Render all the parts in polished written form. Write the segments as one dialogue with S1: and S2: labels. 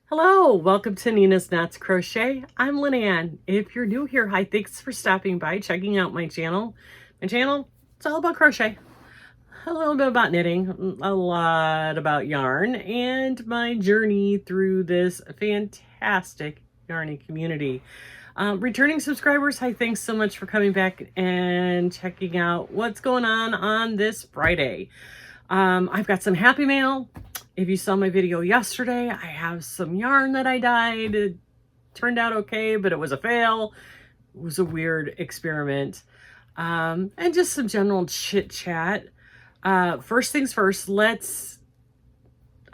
S1: Hello, welcome to Nina's Knots Crochet. I'm Lynanne. If you're new here, hi, thanks for stopping by, checking out my channel. My channel, it's all about crochet. A little bit about knitting, a lot about yarn, and my journey through this fantastic yarny community. Returning subscribers, hi, thanks so much for coming back and checking out what's going on this Friday. I've got some happy mail. If you saw my video yesterday, I have some yarn that I dyed. It turned out okay, but it was a fail. It was a weird experiment. And just some general chit chat. First things first, let's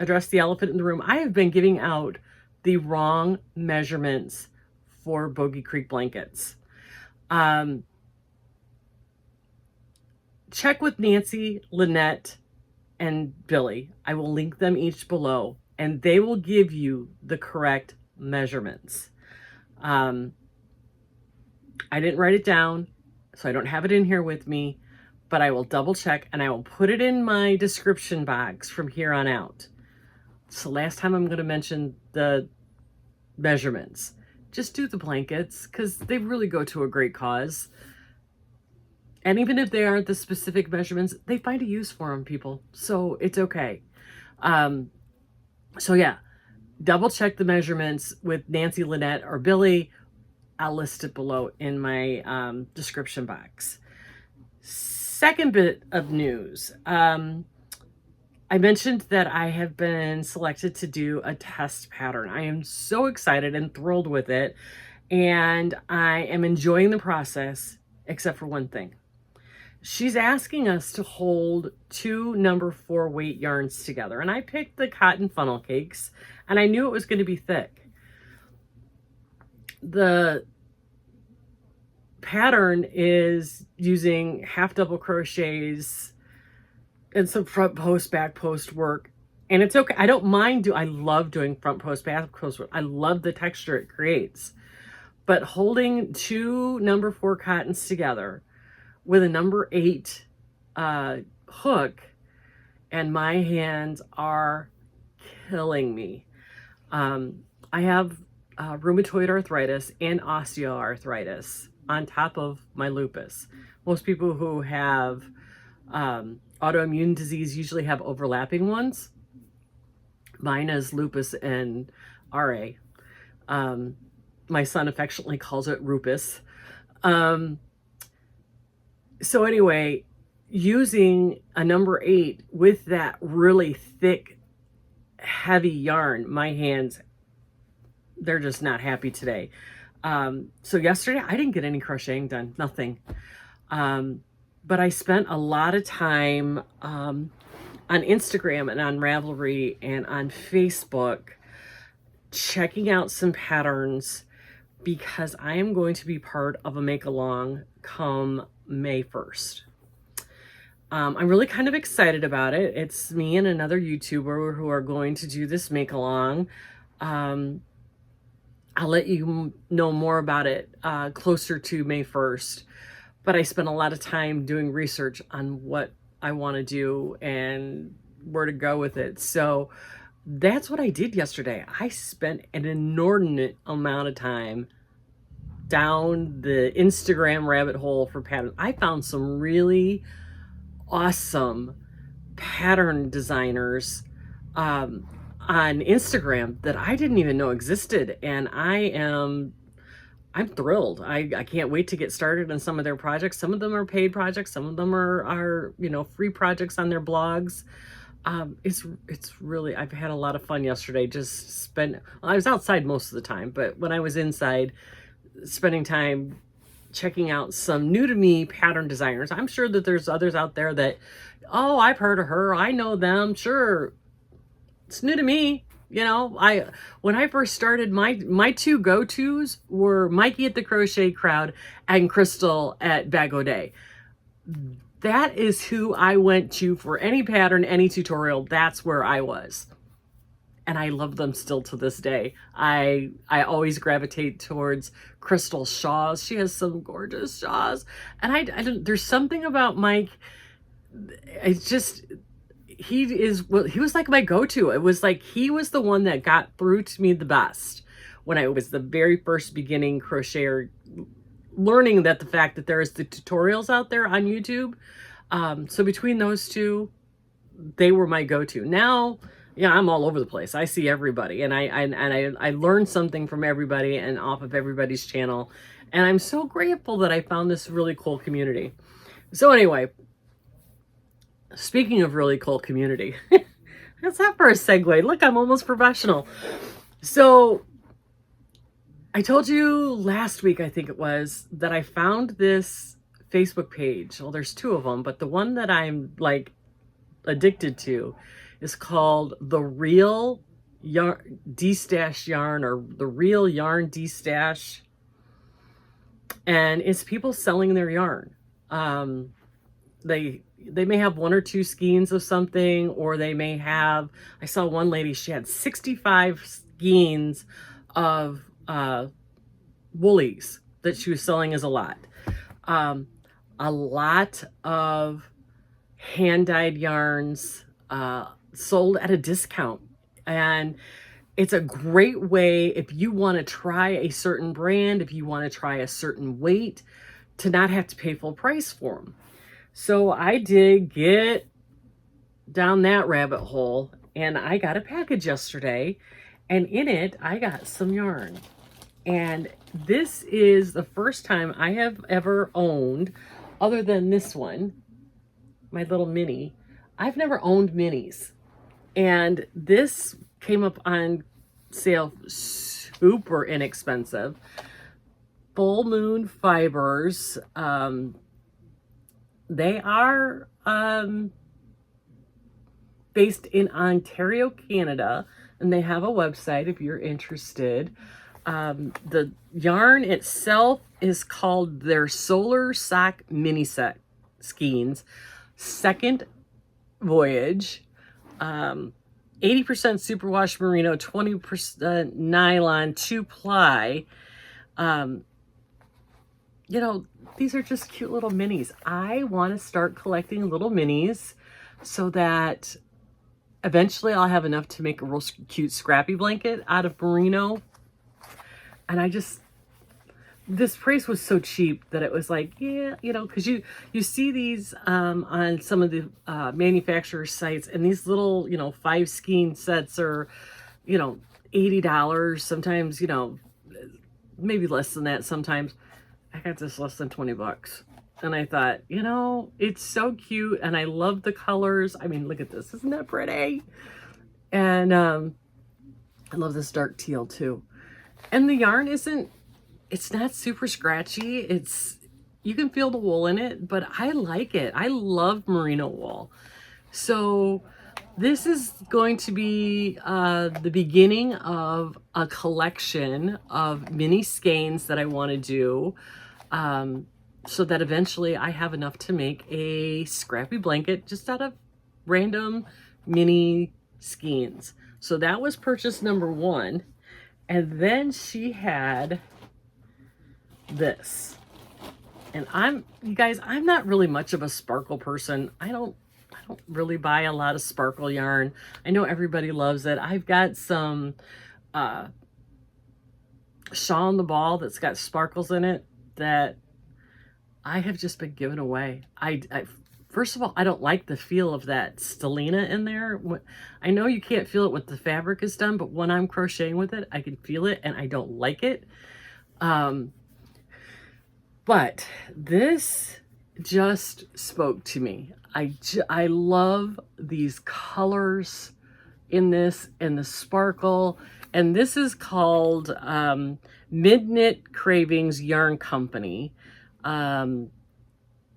S1: address the elephant in the room. I have been giving out the wrong measurements for Bogey Creek blankets. Check with Nancy, Lynette, and Billy. I will link them each below, and they will give you the correct measurements. I didn't write it down, so I don't have it in here with me, but I will double check and I will put it in my description box from here on out. So last time I'm going to mention the measurements. Just do the blankets because they really go to a great cause. And even if they aren't the specific measurements, they find a use for them, people. So it's okay. So yeah, double check the measurements with Nancy, Lynette, or Billy. I'll list it below in my description box. Second bit of news. I mentioned that I have been selected to do a test pattern. I am so excited and thrilled with it. And I am enjoying the process, except for one thing. She's asking us to hold 2 number 4 weight yarns together. And I picked the cotton funnel cakes, and I knew it was going to be thick. The pattern is using half double crochets and some front post, back post work. And it's okay. I don't mind I love doing front post, back post work. I love the texture it creates. But holding 2 number 4 cottons together with a number 8 hook, and my hands are killing me. I have rheumatoid arthritis and osteoarthritis on top of my lupus. Most people who have autoimmune disease usually have overlapping ones. Mine is lupus and RA. My son affectionately calls it rupus. So anyway, using a number 8 with that really thick, heavy yarn, my hands, they're just not happy today. So yesterday I didn't get any crocheting done, nothing. But I spent a lot of time on Instagram and on Ravelry and on Facebook checking out some patterns because I am going to be part of a make-along come May 1st. I'm really kind of excited about it. It's me and another YouTuber who are going to do this make-along. I'll let you know more about it closer to May 1st. But I spent a lot of time doing research on what I want to do and where to go with it. So that's what I did yesterday. I spent an inordinate amount of time down the Instagram rabbit hole for patterns. I found some really awesome pattern designers on Instagram that I didn't even know existed, and I'm thrilled. I can't wait to get started on some of their projects. Some of them are paid projects, some of them are free projects on their blogs. It's really, I've had a lot of fun yesterday. I was outside most of the time, but when I was inside, spending time checking out some new to me pattern designers. I'm sure that there's others out there that, oh, I've heard of her, I know them. Sure, it's new to me. When I first started, my 2 go-tos were Mikey at the Crochet Crowd and Crystal at Bag O' Day. That is who I went to for any pattern, any tutorial. That's where I was. And I love them still to this day. I always gravitate towards Crystal shawls. She has some gorgeous shawls. And I don't, there's something about Mike. It's just, he was like my go-to. It was like he was the one that got through to me the best when I was the very first beginning crocheter, learning that the fact that there is the tutorials out there on YouTube. So between those two, they were my go-to. Now, yeah, I'm all over the place. I see everybody, and I learn something from everybody and off of everybody's channel. And I'm so grateful that I found this really cool community. So anyway, speaking of really cool community, that's that for a segue. Look, I'm almost professional. So I told you last week, I think it was, that I found this Facebook page. Well, there's two of them, but the one that I'm like addicted to is called The Real Yarn Destash Yarn, or The Real Yarn Destash. And it's people selling their yarn. They may have one or two skeins of something, or they may have, I saw one lady, she had 65 skeins of woolies that she was selling as a lot. A lot of hand-dyed yarns sold at a discount. And it's a great way if you want to try a certain brand, if you want to try a certain weight, to not have to pay full price for them. So I did get down that rabbit hole, and I got a package yesterday, and in it I got some yarn. And this is the first time I have ever owned, other than this one, my little mini. I've never owned minis. And this came up on sale, super inexpensive. Full Moon Fibers. They are based in Ontario, Canada, and they have a website if you're interested. The yarn itself is called their Solar Sock Mini Set Skeins, second voyage. 80% superwash merino, 20% nylon, 2-ply. You know, these are just cute little minis. I want to start collecting little minis so that eventually I'll have enough to make a real cute scrappy blanket out of merino. And this price was so cheap that it was like, yeah, you know, because you see these on some of the manufacturer sites, and these little, you know, 5 skein sets are, you know, $80. Sometimes, you know, maybe less than that sometimes. I got this less than 20 bucks. And I thought, you know, it's so cute, and I love the colors. I mean, look at this. Isn't that pretty? And I love this dark teal too. And the yarn it's not super scratchy. You can feel the wool in it, but I like it. I love merino wool. So this is going to be the beginning of a collection of mini skeins that I want to do, so that eventually I have enough to make a scrappy blanket just out of random mini skeins. So that was purchase number 1. And then she had this. And you guys, I'm not really much of a sparkle person. I don't really buy a lot of sparkle yarn. I know everybody loves it. I've got some Shaw on the Ball that's got sparkles in it that I have just been giving away. First of all, I don't like the feel of that stellina in there. I know you can't feel it when the fabric is done, but when I'm crocheting with it, I can feel it, and I don't like it. But this just spoke to me. I love these colors in this, and the sparkle. And this is called Midnight Cravings Yarn Company.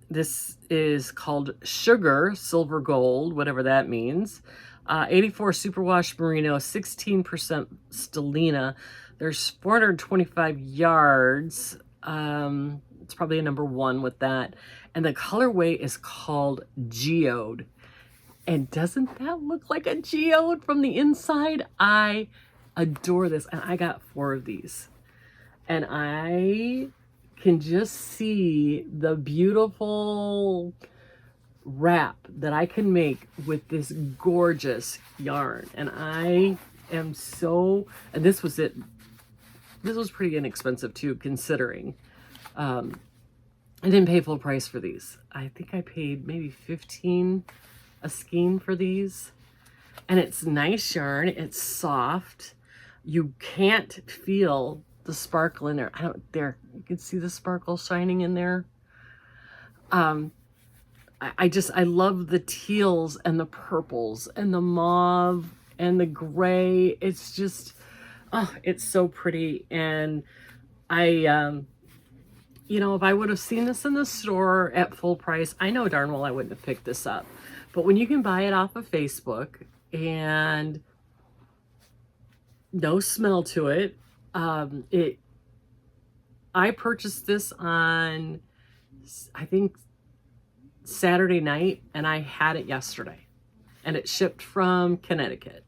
S1: This is called Sugar, Silver Gold, whatever that means. 84 superwash merino, 16% stellina. There's 425 yards. It's probably a number 1 with that. And the colorway is called Geode. And doesn't that look like a geode from the inside? I adore this. And I got 4 of these. And I can just see the beautiful wrap that I can make with this gorgeous yarn. And I am so, and this was it. This was pretty inexpensive too, considering. I didn't pay full price for these. I think I paid maybe $15 a skein for these. And it's nice yarn. It's soft. You can't feel the sparkle in there. There, you can see the sparkle shining in there. I love the teals and the purples and the mauve and the gray. It's just, oh, it's so pretty. And you know, if I would have seen this in the store at full price, I know darn well I wouldn't have picked this up. But when you can buy it off of Facebook and no smell to it, I purchased this on, I think, Saturday night, and I had it yesterday, and it shipped from Connecticut.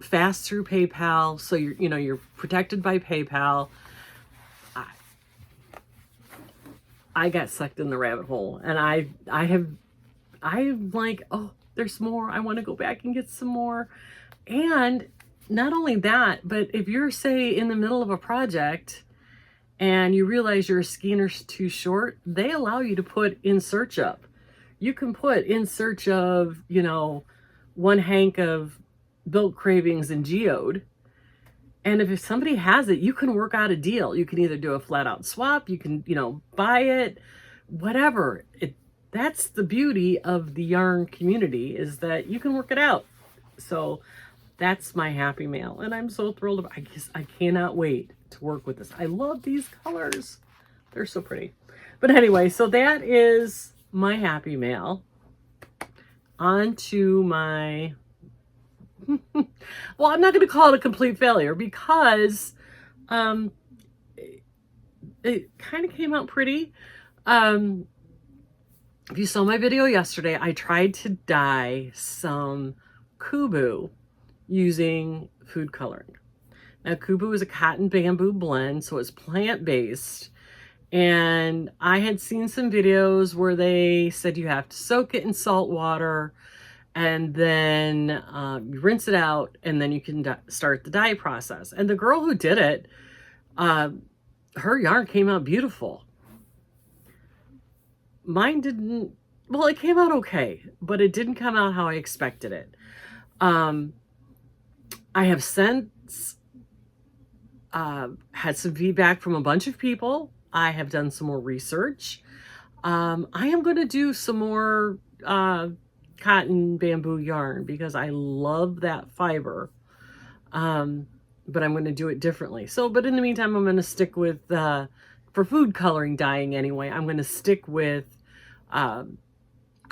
S1: Fast through PayPal, so you're protected by PayPal. I got sucked in the rabbit hole, and I'm like, oh, there's more. I want to go back and get some more. And not only that, but if you're, say, in the middle of a project and you realize your skein is too short, they allow you to put in search of. You can put in search of, you know, one hank of Built Cravings and Geode. And if somebody has it, you can work out a deal. You can either do a flat out swap, you can, you know, buy it, whatever. That's the beauty of the yarn community, is that you can work it out. So that's my happy mail. And I'm so thrilled. I cannot wait to work with this. I love these colors. They're so pretty. But anyway, so that is my happy mail. On to my... well, I'm not going to call it a complete failure, because it kind of came out pretty. If you saw my video yesterday, I tried to dye some Kubu using food coloring. Now, Kubu is a cotton bamboo blend, so it's plant-based. And I had seen some videos where they said you have to soak it in salt water, and then you rinse it out, and then you can start the dye process. And the girl who did it, her yarn came out beautiful. Mine didn't, well, it came out okay, but it didn't come out how I expected it. I have since had some feedback from a bunch of people. I have done some more research. I am going to do some more cotton bamboo yarn, because I love that fiber, but I'm going to do it differently. So, but in the meantime, I'm going to stick with, for food coloring dyeing anyway, I'm going to stick with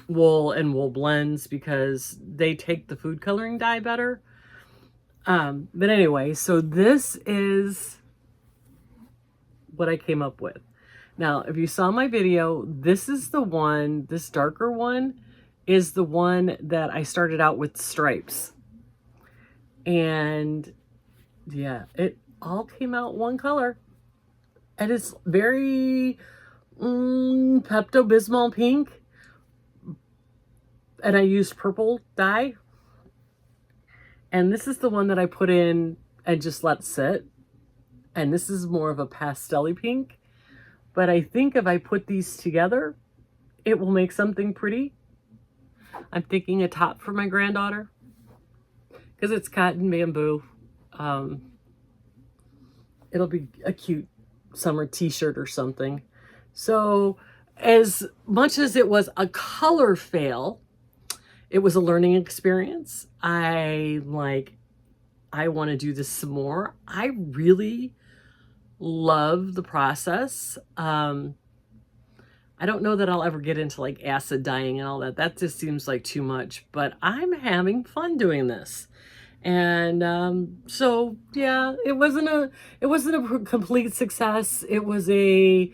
S1: wool and wool blends, because they take the food coloring dye better. But anyway, so this is what I came up with. Now, if you saw my video, this is the one, this darker one is the one that I started out with stripes. And yeah, it all came out one color. And it's very Pepto-Bismol pink. And I used purple dye. And this is the one that I put in and just let sit. And this is more of a pastel-y pink. But I think if I put these together, it will make something pretty. I'm thinking a top for my granddaughter, because it's cotton bamboo. It'll be a cute summer t-shirt or something. So as much as it was a color fail, it was a learning experience. I want to do this some more. I really love the process. I don't know that I'll ever get into like acid dyeing and all that. That just seems like too much, but I'm having fun doing this. And so yeah, it wasn't a complete success. It was I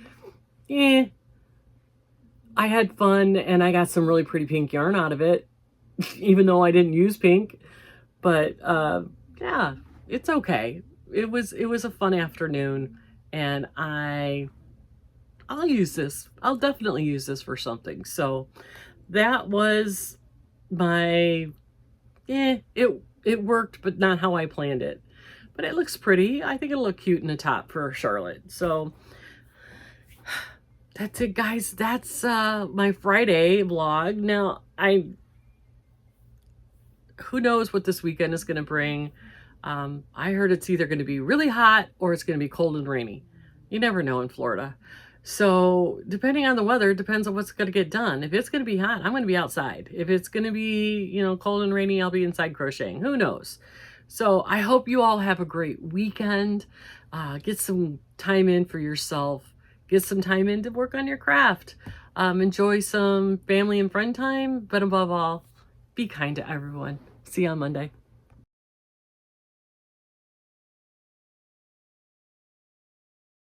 S1: had fun, and I got some really pretty pink yarn out of it, even though I didn't use pink. But yeah, it's okay. It was a fun afternoon, and I I'll use this. I'll definitely use this for something. So that was my, it worked, but not how I planned it. But it looks pretty. I think it'll look cute in the top for Charlotte. So that's it, guys. That's my Friday vlog. Now, who knows what this weekend is going to bring. I heard it's either going to be really hot or it's going to be cold and rainy. You never know in Florida. So depending on the weather, depends on what's going to get done. If it's going to be hot, I'm going to be outside. If it's going to be, you know, cold and rainy, I'll be inside crocheting. Who knows? So I hope you all have a great weekend. Get some time in for yourself. Get some time in to work on your craft. Enjoy some family and friend time. But above all, be kind to everyone. See you on Monday.